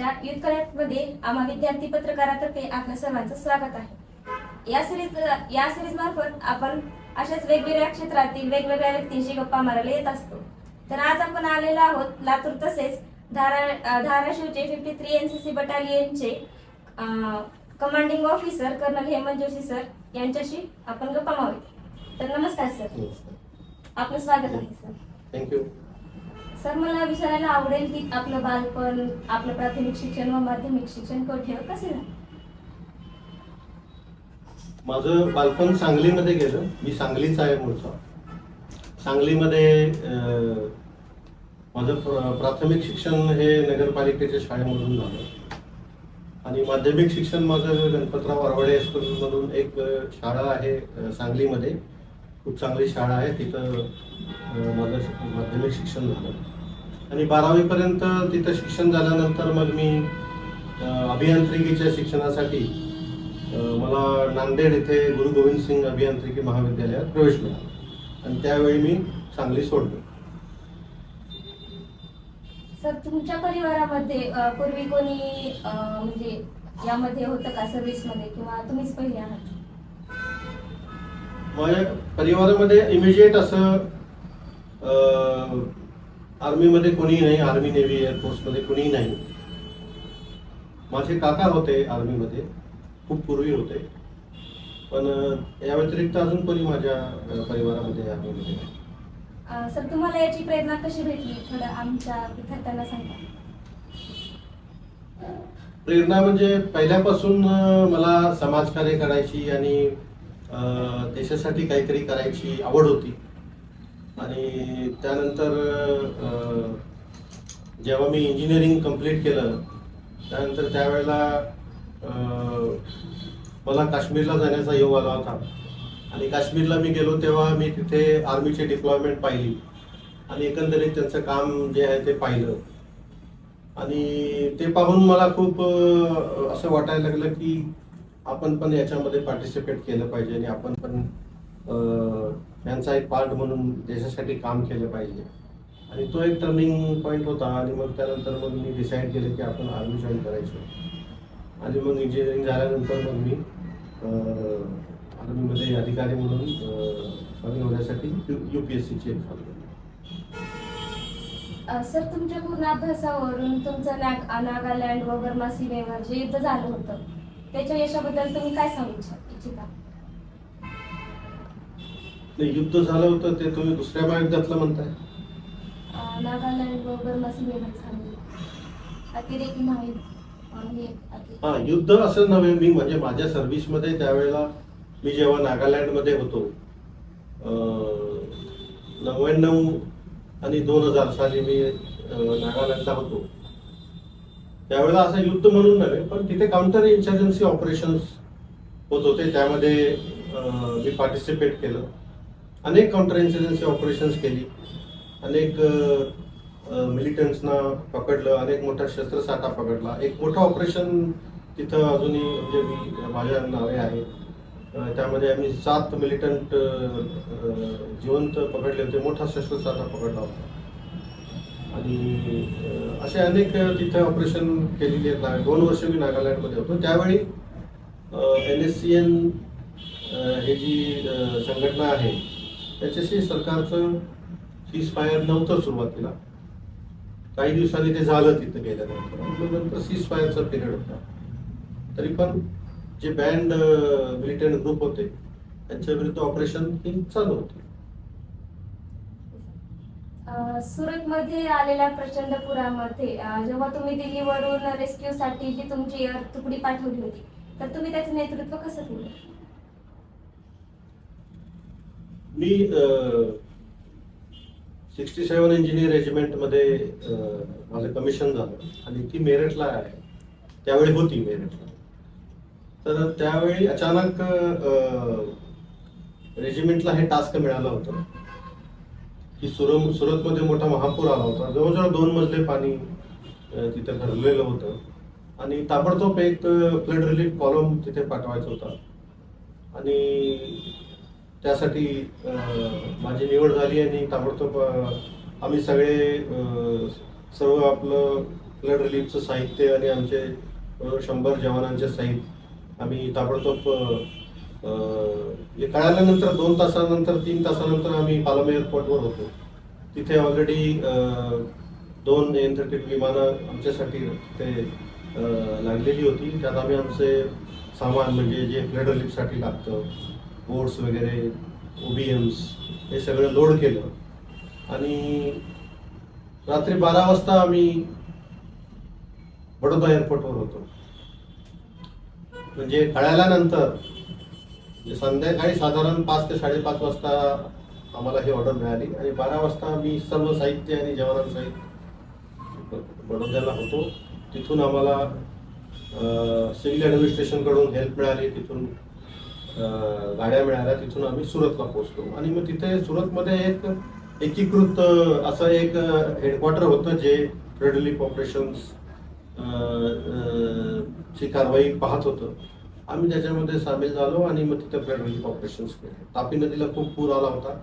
संस्थेच्या युथ कनेक्टमध्ये आम्हा विद्यार्थी पत्रकारातर्फे आपल्या सर्वांचं स्वागत आहे। या सिरीज मार्फत आपण अशाच वेगवेगळ्या क्षेत्रातील वेगवेगळ्या व्यक्तींशी गप्पा मारायला येत असतो। तर आज आपण आलेलो आहोत लातूर तसेच धाराशिवचे 53 एनसीसी बटालियनचे commanding officer colonel Hemant Joshi sir यांच्याशी आपण गप्पा मारूया। तर नमस्कार सर, आपलं स्वागत आहे सर। थँक्यू सर, मला विचारायला आवडेल की आपलं बालपण, आपलं प्राथमिक शिक्षण व माध्यमिक शिक्षण कुठे कसे झालं? माझं बालपण सांगलीमध्ये गेलं। मी सांगलीचा आहे मूळचा। सांगलीमध्ये माझं प्राथमिक शिक्षण हे नगरपालिकेच्या शाळेमधून झालं आणि माध्यमिक शिक्षण माझं गणपतराव आरवडे स्कूल म्हणून एक शाळा आहे सांगलीमध्ये, खूप चांगली शाळा आहे, तिथं माझं माध्यमिक शिक्षण झालं आणि 12वी पर्यंत तिथं शिक्षण झाल्यानंतर मग मी अभियांत्रिकीच्या शिक्षणासाठी मला नांदेड येथे गुरु गोविंद सिंग अभियांत्रिकी महाविद्यालयात प्रवेश मिळाला आणि त्यावेळी मी सांगली सोडलो। सर, तुमच्या परिवारामध्ये पूर्वी कोणी म्हणजे यामध्ये होतं का सर्व्हिसमध्ये, किंवा तुम्हीच पहिले आहात? माझ्या परिवारामध्ये इमिजिएट असं आर्मीमध्ये कोणी नाही, आर्मी नेव्ही एअरफोर्समध्ये कोणी नाही। माझे काका होते आर्मीमध्ये, खूप पूर्वी होते, पण या व्यतिरिक्त अजून कोणी माझ्या परिवारामध्ये आर्मीमध्ये नाही। सर, तुम्हाला याची प्रेरणा कशी भेटली, थोडं आमच्या विद्यार्थ्यांना सांगा। प्रेरणा म्हणजे पहिल्यापासून मला समाजकार्य करायची आणि देशासाठी काहीतरी करायची आवड होती आणि त्यानंतर जेव्हा मी इंजिनिअरिंग कंप्लीट केलं त्यानंतर त्यावेळेला मला काश्मीरला जाण्याचा योग आला होता आणि काश्मीरला मी गेलो तेव्हा मी तिथे आर्मीची डिप्लॉयमेंट पाहिली आणि एकंदरीत त्यांचं काम जे आहे ते पाहिलं आणि ते पाहून मला खूप असं वाटायला लागलं की आपण पण याच्यामध्ये पार्टिसिपेट केलं पाहिजे आणि आपण पण यांचा एक पार्ट म्हणून देशासाठी काम केलं पाहिजे आणि तो एक टर्निंग पॉईंट होता आणि मग त्यानंतर मग मी डिसाईड केलं की आपण आर्मी जॉईन करायचं आणि मग इंजिनिअरिंग झाल्यानंतर मग मी आर्मीमध्ये अधिकारी म्हणून कमी होण्यासाठी UPSCची एक्झाम दिली। सर, तुमच्या पूर्ण अभ्यासावरून तुमचं नागालँड व बर्मा सीमेवर जे युद्ध झालं होतं त्याच्या यशाबद्दल तुम्ही काय सांगू इच्छिता? युद्ध झालं होतं ते तुम्ही दुसऱ्या महायुद्धातलं म्हणताय? नागालँड व बर्मा सीमेवर झालं अतिरेकी महायुद्ध। हा, युद्ध असं नव्हे, मी म्हणजे माझ्या सर्व्हिसमध्ये त्यावेळेला मी जेव्हा नागालँडमध्ये होतो 99 आणि 2000 साली मी नागालँडला होतो त्यावेळेला असं युद्ध म्हणून नव्हे पण तिथे काउंटर इन्सर्जन्सी ऑपरेशन्स होत होते, त्यामध्ये मी पार्टिसिपेट केलं। अनेक काउंटर इन्सर्जन्सी ऑपरेशन्स केली, अनेक मिलिटंट्सना पकडलं, अनेक मोठा शस्त्रसाठा पकडला। एक मोठं ऑपरेशन तिथं अजूनही म्हणजे मी माझ्या नावे आहे, त्यामध्ये आम्ही 7 मिलिटंट जिवंत पकडले होते, मोठा शस्त्रसाठा पकडला होता आणि असे अनेक तिथं ऑपरेशन केलेली आहेत। 2 वर्ष मी नागालँडमध्ये होतो त्यावेळी NSCN हे जी संघटना आहे त्याच्याशी सरकारचं सीजफायर नव्हतं सुरुवातीला, काही दिवसांनी ते झालं तिथं गेल्यानंतर, नंतर सीजफायरचा पिरियड होता। तरी पण जे बँड मिलिटंट ग्रुप होते त्यांच्या विरुद्ध ऑपरेशन ही चालू होते। सुरतमध्ये आलेल्या प्रचंड पुरामध्ये जेव्हा तुम्ही दिल्लीवरून रेस्क्यूसाठी जी तुमची एअर तुकडी पाठवली होती तर तुम्ही त्याचं नेतृत्व कसं केलं? मी 67 इंजिनियर रेजिमेंटमध्ये माझं कमिशन झालं आणि ती मेरठला आहे, त्यावेळी होती मेरठला। तर त्यावेळी अचानक रेजिमेंटला हे टास्क मिळालं होतं की सुरतमध्ये मोठा महापूर आला होता, जवळजवळ 2 मजले पाणी तिथे भरलेलं होतं आणि ताबडतोब एक फ्लड रिलीफ कॉलम तिथे पाठवायचा होता आणि त्यासाठी माझी निवड झाली आणि ताबडतोब आम्ही सर्व आपलं फ्लड रिलीफचं साहित्य आणि आमचे 100 जवानांचे साहित्य आम्ही ताबडतोब हे कळाल्यानंतर 2 तासानंतर 3 तासानंतर आम्ही पालम एअरपोर्टवर होतो. तिथे ऑलरेडी 2 एन-30 विमानं आमच्यासाठी तिथे लागलेली होती. त्यात आम्ही आमचे सामान म्हणजे जे फ्लड रिलीफसाठी लागतं, बोट्स वगैरे, OBMs हे सगळं लोड केलं आणि रात्री 12 वाजता आम्ही बडोदा एअरपोर्टवर होतो. म्हणजे कळाल्यानंतर संध्याकाळी साधारण 5 ते 5:30 वाजता आम्हाला ही ऑर्डर मिळाली आणि 12 वाजता मी सर्व साहित्य आणि जवानांसहित बडोद्याला होतो. तिथून आम्हाला सिव्हिल ॲडमिनिस्ट्रेशनकडून हेल्प मिळाली, तिथून गाड्या मिळाल्या, तिथून आम्ही सुरतला पोहोचलो आणि मग तिथे सुरतमध्ये एक एकीकृत असं एक हेडक्वार्टर होतं जे फ्लड रिलीफ ऑपरेशन्स ची कारवाई पाहत होतं. आम्ही त्याच्यामध्ये सामील झालो आणि मग तिथे फ्लड रिलीफ ऑपरेशन्स केले. तापी नदीला खूप पूर आला होता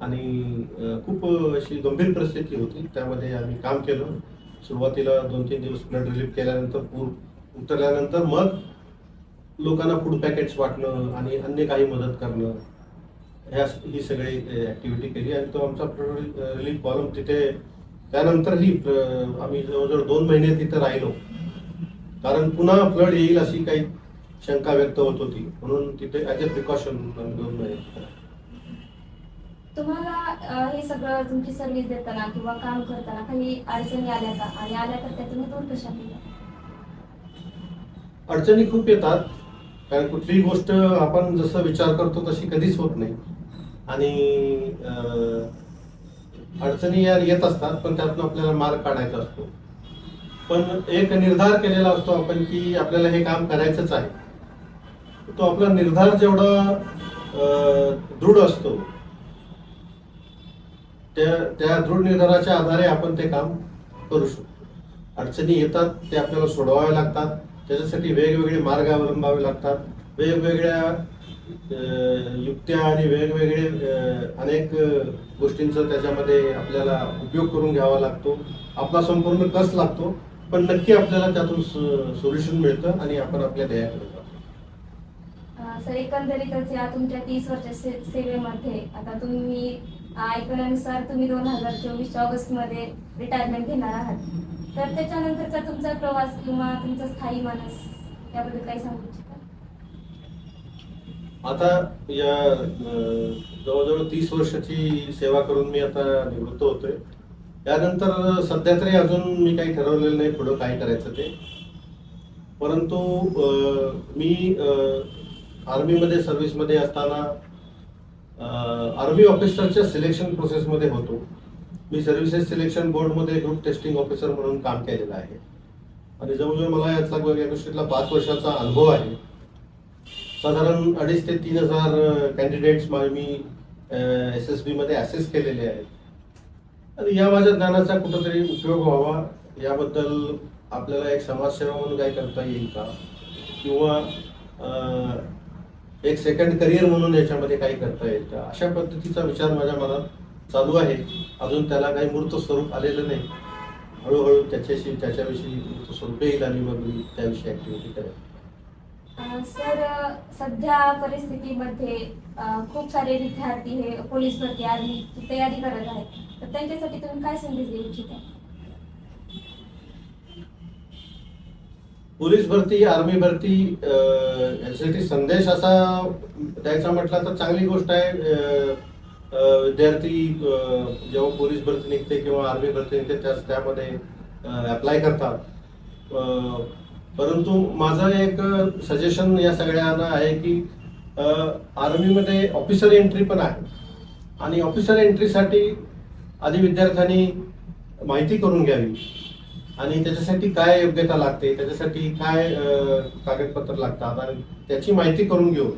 आणि खूप अशी गंभीर परिस्थिती होती. त्यामध्ये आम्ही काम केलं. सुरुवातीला 2-3 दिवस फ्लड रिलीफ केल्यानंतर पूर उतरल्यानंतर मग लोकांना फूड पॅकेट्स वाटणं आणि अन्य काही मदत करणं ही सगळी ॲक्टिव्हिटी केली आणि तो आमचा फ्लड रिलीफ कॉलम तिथे त्यानंतरही आम्ही जवळजवळ 2 महिने तिथे राहिलो, कारण पुन्हा फ्लड येईल अशी काही शंका व्यक्त होत होती, म्हणून तिथे ॲज अ प्रिकॉशन 2 महिने. तुम्हाला हे सगळं तुमची सर्व्हिस देताना किंवा काम करताना काही अडचणी आल्या का, आणि आल्या तर त्या तुम्ही दूर कशा केल्या? अडचणी खूप येतात, कारण कुठलीही गोष्ट आपण जसं विचार करतो तशी कधीच होत नाही आणि अडचणी या येत असतात, पण त्यातून आपल्याला मार्ग काढायचा असतो. पण एक निर्धार केलेला असतो आपण की आपल्याला हे काम करायचंच आहे. तो आपला निर्धार जेवढा दृढ असतो त्या दृढ निर्धाराच्या आधारे आपण ते काम करू शकतो. अडचणी येतात, ते आपल्याला सोडवावे लागतात, त्याच्यासाठी वेगवेगळे मार्ग अवलंबावे लागतात, वेगवेगळ्या युक्त्या आणि वेगवेगळे अनेक गोष्टींचा त्याच्यामध्ये आपल्याला उपयोग करून घ्यावा लागतो. आपला संपूर्ण कस लागतो, पण नक्की आपल्याला त्यातून सोल्युशन मिळतं आणि आपण आपल्या ध्येयाकडे जातो. सर, एकंदरीतच या तुमच्या 30 वर्षाच्या सेवेमध्ये आता तुम्ही ऐकण्यानुसार तुम्ही 2024 ऑगस्टमध्ये रिटायरमेंट घेणार आहात, तर त्याच्यानंतरचा तुमचा प्रवास किंवा तुमचा स्थायी मानस याबद्दल काही सांगू इच्छिता? आता या जवळजवळ 30 वर्षाची सेवा करून मी आता निवृत्त होतोय. त्यानंतर सध्या तरी अजून मी काही ठरवलेलं नाही पुढं काय करायचं ते, परंतु मी आर्मीमध्ये सर्व्हिसमध्ये असताना आर्मी ऑफिसरच्या सिलेक्शन प्रोसेसमध्ये होतो. मी सर्व्हिसेस सिलेक्शन बोर्डमध्ये ग्रुप टेस्टिंग ऑफिसर म्हणून काम केलेलं आहे आणि जवळजवळ मला यातला या गोष्टीतला 5 वर्षाचा अनुभव आहे. साधारण 2,500 ते 3,000 कॅन्डिडेट्स मी SSB मध्ये असेस केलेले आहेत आणि या माझ्या ज्ञानाचा कुठंतरी उपयोग व्हावा याबद्दल आपल्याला एक समाजसेवा म्हणून काय करता येईल का, किंवा एक सेकंड करिअर म्हणून याच्यामध्ये काही करता येईल का, अशा पद्धतीचा विचार माझ्या मनात चालू आहे. अजून त्याला काही मूर्त स्वरूप आलेलं नाही. हळूहळू त्याच्याविषयी मूर्त स्वरूप येईल आणि मग मी त्याविषयी ॲक्टिव्हिटी करेन. सर, सध्या परिस्थितीमध्ये खूप सारे विद्यार्थी हे पोलीस भरती आर्मी तयारी करत आहेत, तर त्यांच्यासाठी तुम्ही काय संदेश देऊ इच्छिता? पोलीस भरती, आर्मी भरती यासाठी संदेश असा द्यायचा म्हटला तर चांगली गोष्ट आहे. विद्यार्थी जेव्हा पोलीस भरती निघते किंवा आर्मी भरती निघते त्यामध्ये अप्लाय करतात. परंतु माझं एक सजेशन या सगळ्यांना आहे की आर्मीमध्ये ऑफिसर एंट्री पण आहे आणि ऑफिसर एंट्रीसाठी आधी विद्यार्थ्यांनी माहिती करून घ्यावी आणि त्याच्यासाठी काय योग्यता लागते, त्याच्यासाठी काय कागदपत्र लागतात आणि त्याची माहिती करून घेऊन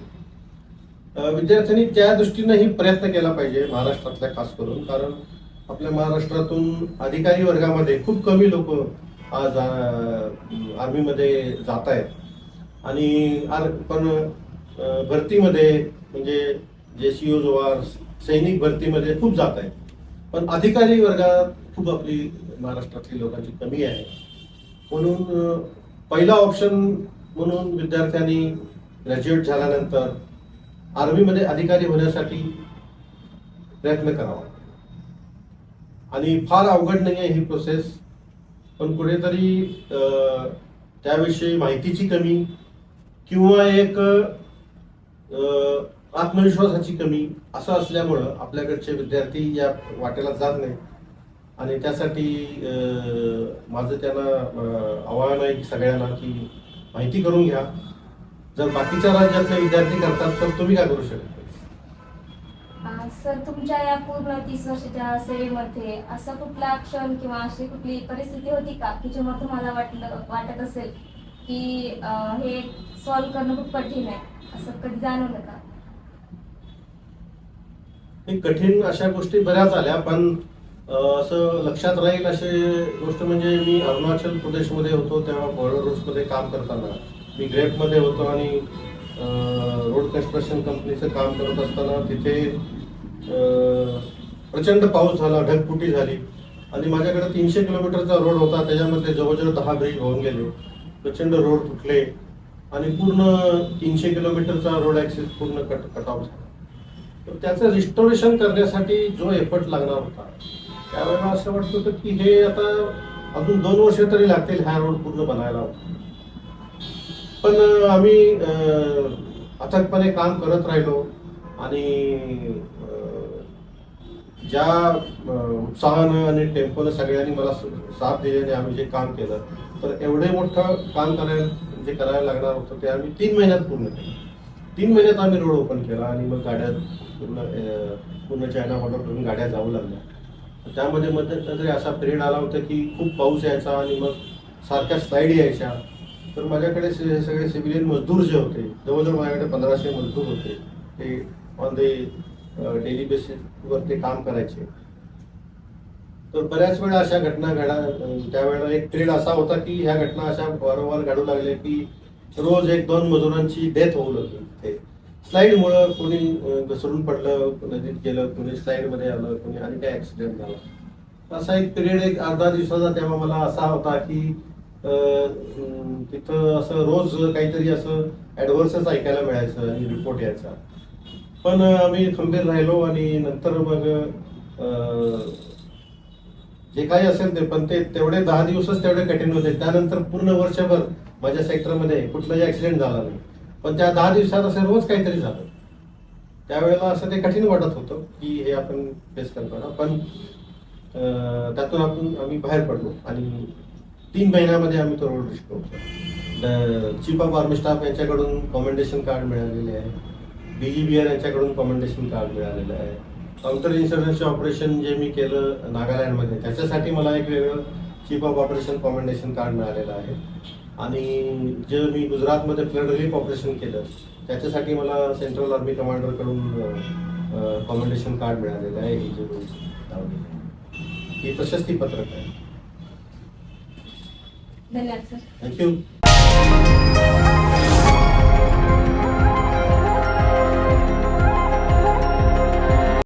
विद्यार्थ्यांनी त्या दृष्टीनेही प्रयत्न केला पाहिजे, महाराष्ट्रातल्या खास करून. कारण आपल्या महाराष्ट्रातून अधिकारी वर्गामध्ये खूप कमी लोक आज आर्मीमध्ये जात आहेत आणि पण भरतीमध्ये म्हणजे JCO जवार सैनिक भरतीमध्ये खूप जात आहेत, पण अधिकारी वर्गात खूप आपली महाराष्ट्रातली लोकांची कमी आहे. म्हणून पहिला ऑप्शन म्हणून विद्यार्थ्यांनी ग्रॅज्युएट झाल्यानंतर आर्मीमध्ये अधिकारी होण्यासाठी प्रयत्न करावा. आणि फार अवघड नाही आहे ही प्रोसेस, पण कुठेतरी त्याविषयी माहितीची कमी किंवा एक आत्मविश्वासाची कमी असं असल्यामुळं आपल्याकडचे विद्यार्थी या वाटेला जात नाही. आणि त्यासाठी माझं त्यांना आव्हान आहे सगळ्यांना की माहिती करून घ्या. जर बाकीच्या राज्यातले विद्यार्थी करतात तर तुम्ही काय करू शकता? सर, तुमच्या या पूर्ण 30 वर्षाच्या सेवेमध्ये असा कुठला क्षण किंवा अशी कुठली परिस्थिती होती का की जेव्हा तुम्हाला वाटत असेल की हे सॉल्व्ह करणं खूप कठीण आहे, असं कधी जाणवलं का? हे कठीण अशा गोष्टी बऱ्याच आल्या, पण असं लक्षात राहील अशी गोष्ट म्हणजे मी अरुणाचल प्रदेशमध्ये होतो तेव्हा बॉर्डर रोड्समध्ये काम करताना मी ग्रेपमध्ये होतो आणि रोड कन्स्ट्रक्शन कंपनीचं काम करत असताना तिथे प्रचंड पाऊस झाला, ढगफुटी झाली आणि माझ्याकडे 300 किलोमीटरचा रोड होता, त्याच्यामध्ये जवळजवळ 10 ब्रिज होऊन गेले, प्रचंड रोड तुटले आणि पूर्ण 300 किलोमीटरचा रोड ॲक्सेस पूर्ण कट ऑफ झाला. तर त्याचं रिस्टोरेशन करण्यासाठी जो एफर्ट लागणार होता त्यावेळेला असं वाटत होतं की हे आता अजून 2 वर्ष तरी लागतील हा रोड पूर्ण बनायला. पण आम्ही अथकपणे काम करत राहिलो आणि ज्या उत्साहानं आणि टेम्पोनं सगळ्यांनी मला साथ दिल्याने आम्ही जे काम केलं तर एवढे मोठं काम करायला लागणार होतं ते आम्ही 3 महिन्यात पूर्ण केलं. 3 महिन्यात आम्ही रोड ओपन केला आणि मग गाड्या पूर्ण चायना बॉर्डरवरून गाड्या जाऊ लागल्या. त्यामध्ये मध्यंतरी असा पिरियड आला होता की खूप पाऊस यायचा आणि मग सारख्या स्लाईड यायच्या. तर माझ्याकडे सगळे सिव्हिलियन मजदूर जे होते, जवळजवळ माझ्याकडे 1500 मजदूर होते, ते ऑन द डेली बेसिसवर ते काम करायचे. तर बऱ्याच वेळा अशा घटना त्यावेळेला एक पिरियड असा होता की ह्या घटना अशा वारंवार घडू लागल्या की रोज 1-2 मजुरांची डेथ होऊ लागली. ते स्लाईडमुळं कोणी घसरून पडलं, नदीत गेलं, कोणी स्लाईडमध्ये आलं, कोणी आणि काय ॲक्सिडेंट झाला. असा एक पिरियड एक अर्धा दिवसाचा तेव्हा मला असा होता की तिथं असं रोज काहीतरी असं ॲडव्हर्सच ऐकायला मिळायचं आणि रिपोर्ट यायचा. पण आम्ही खंबीर राहिलो आणि नंतर मग जे काही असेल ते, पण ते तेवढे 10 दिवसच तेवढे कठीण होते. त्यानंतर पूर्ण वर्षभर माझ्या सेक्टरमध्ये कुठलाही ॲक्सिडेंट झाला नाही, पण त्या 10 दिवसात असं रोज काहीतरी झालं. त्यावेळेला असं ते कठीण वाटत होतं की हे आपण फेस करताना, पण त्यातून आम्ही बाहेर पडलो आणि 3 महिन्यामध्ये आम्ही तो रोड रिस्टोर केला. चीफ ऑफ आर्मी स्टाफ यांच्याकडून कॉमेंडेशन कार्ड मिळालेले आहे, DGBR यांच्याकडून कॉमेंडेशन कार्ड मिळालेलं आहे. काउंटर इन्शुरन्सचे ऑपरेशन जे मी केलं नागालँडमध्ये त्याच्यासाठी मला एक वेगळं chief of operation commendation card मिळालेलं आहे. आणि जे मी गुजरातमध्ये फ्लड रिलीफ ऑपरेशन केलं त्याच्यासाठी मला सेंट्रल आर्मी कमांडरकडून कॉमेंडेशन कार्ड मिळालेलं आहे. ही जे ही प्रशस्ती पत्रक आहे. धन्यवाद सर. थँक्यू.